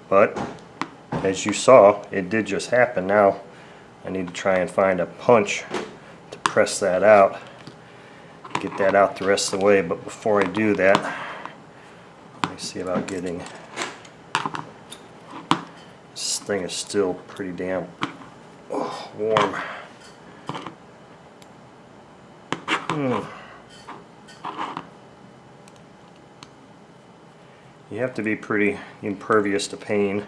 But as you saw, it did just happen. Now I need to try and find a punch to press that out, get that out the rest of the way. But before I do that, let me see about getting, this thing is still pretty damn warm. You have to be pretty impervious to pain.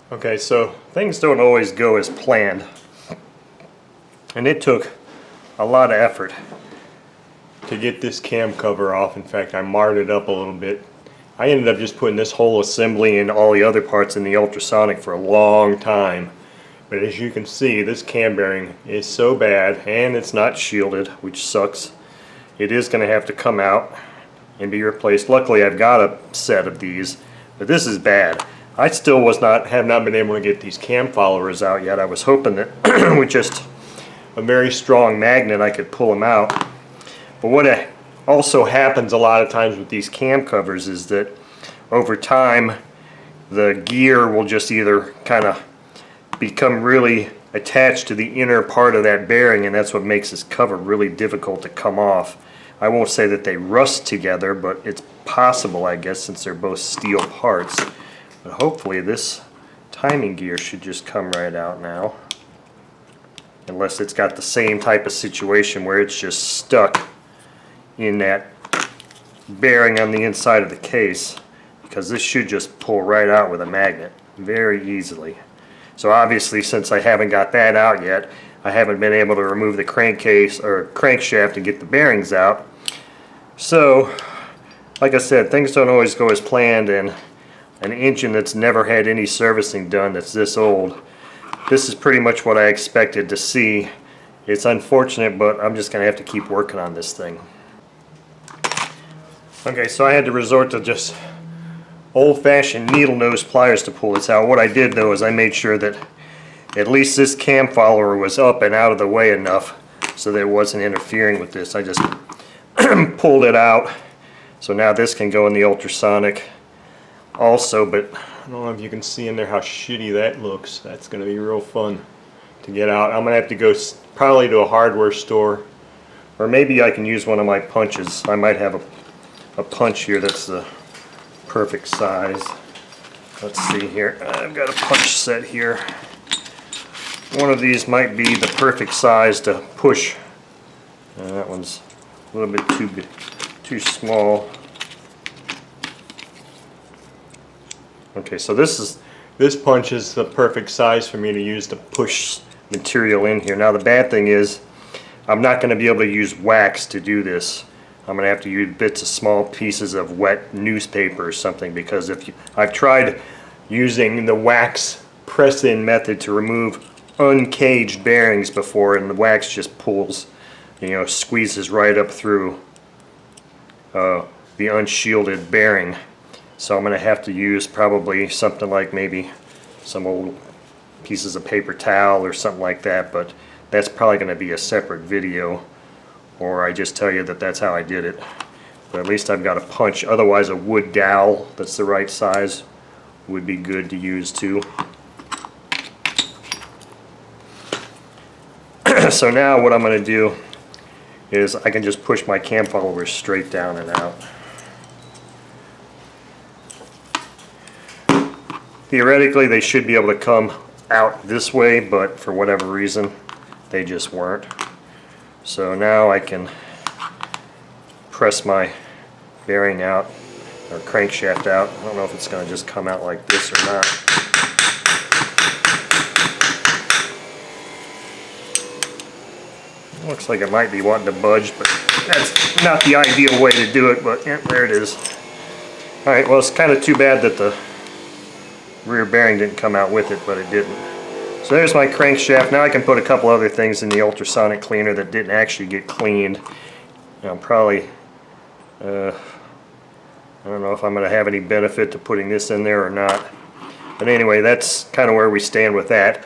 Okay, so things don't always go as planned, and it took a lot of effort to get this cam cover off. In fact, I marred it up a little bit. I ended up just putting this whole assembly and all the other parts in the ultrasonic for a long time. But as you can see, this cam bearing is so bad, and it's not shielded, which sucks. It is going to have to come out and be replaced. Luckily, I've got a set of these, but this is bad. I still have not been able to get these cam followers out yet. I was hoping that with just a very strong magnet I could pull them out. But what also happens a lot of times with these cam covers is that over time the gear will just either kind of become really attached to the inner part of that bearing, and that's what makes this cover really difficult to come off. I won't say that they rust together, but it's possible, I guess, since they're both steel parts. But hopefully this timing gear should just come right out now, unless it's got the same type of situation where it's just stuck in that bearing on the inside of the case, because this should just pull right out with a magnet very easily. So obviously, since I haven't got that out yet, I haven't been able to remove the crankcase or crankshaft and get the bearings out. So like I said, things don't always go as planned, and an engine that's never had any servicing done that's this old, this is pretty much what I expected to see. It's unfortunate, but I'm just going to have to keep working on this thing. Okay, so I had to resort to just old-fashioned needle nose pliers to pull this out. What I did though is I made sure that at least this cam follower was up and out of the way enough so that it wasn't interfering with this. I just pulled it out, so now this can go in the ultrasonic also. But I don't know if you can see in there how shitty that looks. That's going to be real fun to get out. I'm going to have to go probably to a hardware store, or maybe I can use one of my punches. I might have a punch here that's the perfect size. Let's see here. I've got a punch set here. One of these might be the perfect size to push. That one's a little bit too small. Okay, so this punch is the perfect size for me to use to push material in here. Now the bad thing is I'm not going to be able to use wax to do this. I'm going to have to use bits of small pieces of wet newspaper or something, because I've tried using the wax press-in method to remove uncaged bearings before, and the wax just pulls, squeezes right up through the unshielded bearing. So I'm going to have to use probably something like maybe some old pieces of paper towel or something like that, but that's probably going to be a separate video, or I just tell you that that's how I did it. But at least I've got a punch. Otherwise a wood dowel that's the right size would be good to use too. So now what I'm going to do is I can just push my cam followers straight down and out. Theoretically they should be able to come out this way, but for whatever reason they just weren't. So now I can press my bearing out, or crankshaft out. I don't know if it's going to just come out like this or not. Looks like it might be wanting to budge, but that's not the ideal way to do it, but yeah, there it is. Alright, well, it's kind of too bad that the rear bearing didn't come out with it, but it didn't. So there's my crankshaft. Now I can put a couple other things in the ultrasonic cleaner that didn't actually get cleaned. I'm probably, I don't know if I'm going to have any benefit to putting this in there or not. But anyway, that's kind of where we stand with that.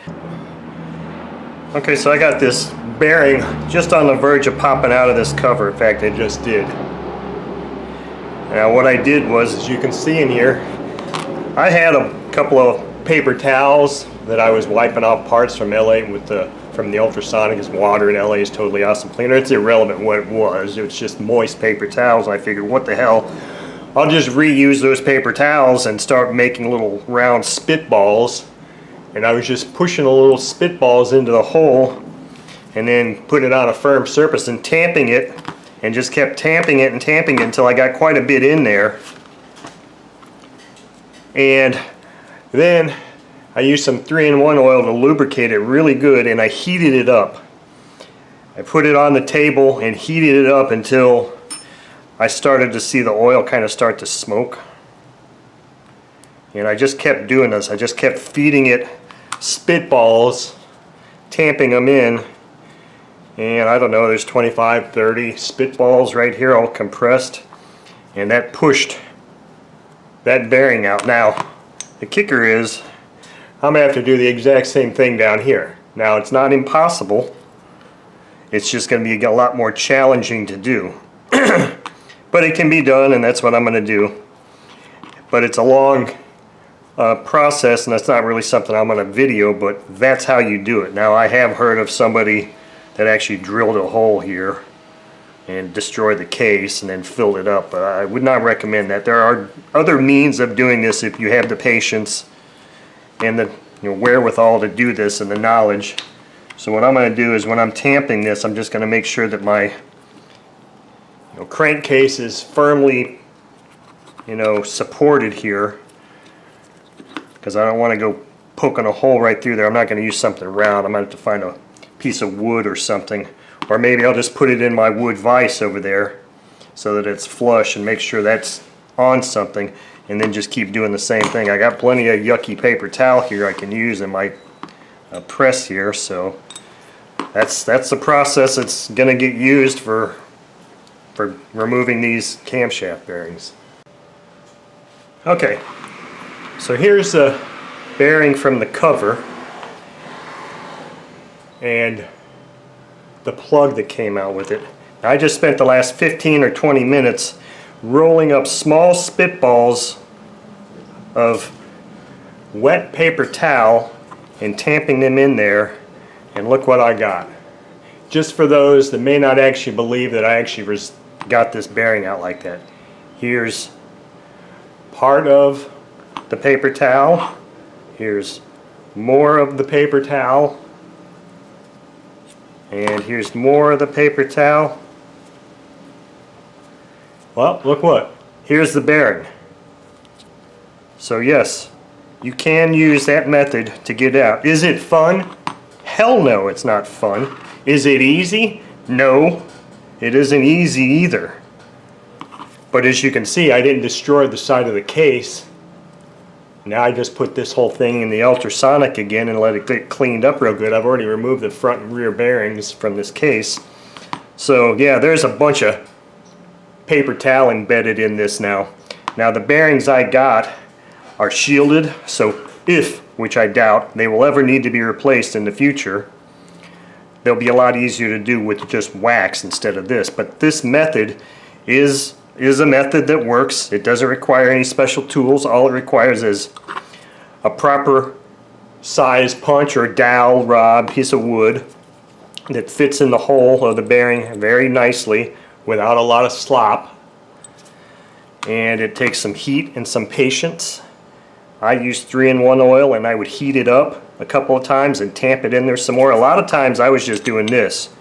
Okay, so I got this bearing just on the verge of popping out of this cover. In fact, it just did. Now what I did was, as you can see in here, I had a couple of paper towels that I was wiping off parts from LA with from the ultrasonic. As water in LA is totally awesome cleaner. It's irrelevant what it was. It was just moist paper towels. I figured, what the hell? I'll just reuse those paper towels and start making little round spitballs. And I was just pushing the little spitballs into the hole and then putting it on a firm surface and tamping it, and just kept tamping it and tamping it until I got quite a bit in there. And then I used some 3-in-1 oil to lubricate it really good, and I heated it up. I put it on the table and heated it up until I started to see the oil kind of start to smoke. And I just kept doing this. I just kept feeding it spitballs, tamping them in, and I don't know, there's 25, 30 spitballs right here all compressed, and that pushed that bearing out. Now the kicker is I'm gonna have to do the exact same thing down here. Now it's not impossible, it's just gonna be a lot more challenging to do. But it can be done, and that's what I'm gonna do. But it's a long process, and that's not really something I'm going to video, but that's how you do it. Now I have heard of somebody that actually drilled a hole here and destroyed the case and then filled it up, but I would not recommend that. There are other means of doing this if you have the patience and the wherewithal to do this and the knowledge. So what I'm going to do is, when I'm tamping this, I'm just going to make sure that my crankcase is firmly supported here, because I don't want to go poking a hole right through there. I'm not going to use something round. I'm going to have to find a piece of wood or something, or maybe I'll just put it in my wood vise over there so that it's flush, and make sure that's on something, and then just keep doing the same thing. I got plenty of yucky paper towel here I can use in my press here, so that's the process that's going to get used for removing these camshaft bearings. Okay. So here's a bearing from the cover and the plug that came out with it. I just spent the last 15 or 20 minutes rolling up small spitballs of wet paper towel and tamping them in there, and look what I got. Just for those that may not actually believe that I actually got this bearing out like that. Here's part of the paper towel. Here's more of the paper towel, and here's more of the paper towel. Well, look what, here's the bearing. So yes, you can use that method to get out. Is it fun? Hell no, it's not fun. Is it easy? No, it isn't easy either. But as you can see, I didn't destroy the side of the case. Now I just put this whole thing in the ultrasonic again and let it get cleaned up real good. I've already removed the front and rear bearings from this case. So yeah, there's a bunch of paper towel embedded in this now. Now the bearings I got are shielded, so if, which I doubt, they will ever need to be replaced in the future, they'll be a lot easier to do with just wax instead of this. But this method is a method that works. It doesn't require any special tools. All it requires is a proper size punch or dowel rod, piece of wood that fits in the hole of the bearing very nicely without a lot of slop. And it takes some heat and some patience. I used 3-in-1 oil, and I would heat it up a couple of times and tamp it in there some more. A lot of times I was just doing this.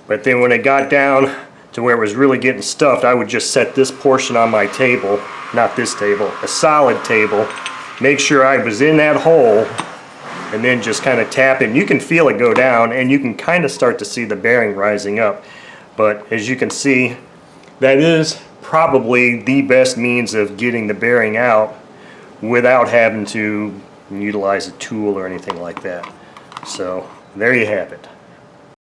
But then when it got down to where it was really getting stuffed, I would just set this portion on my table, not this table, a solid table, make sure I was in that hole and then just kind of tap it. And you can feel it go down, and you can kind of start to see the bearing rising up. But as you can see, that is probably the best means of getting the bearing out without having to utilize a tool or anything like that. So there you have it.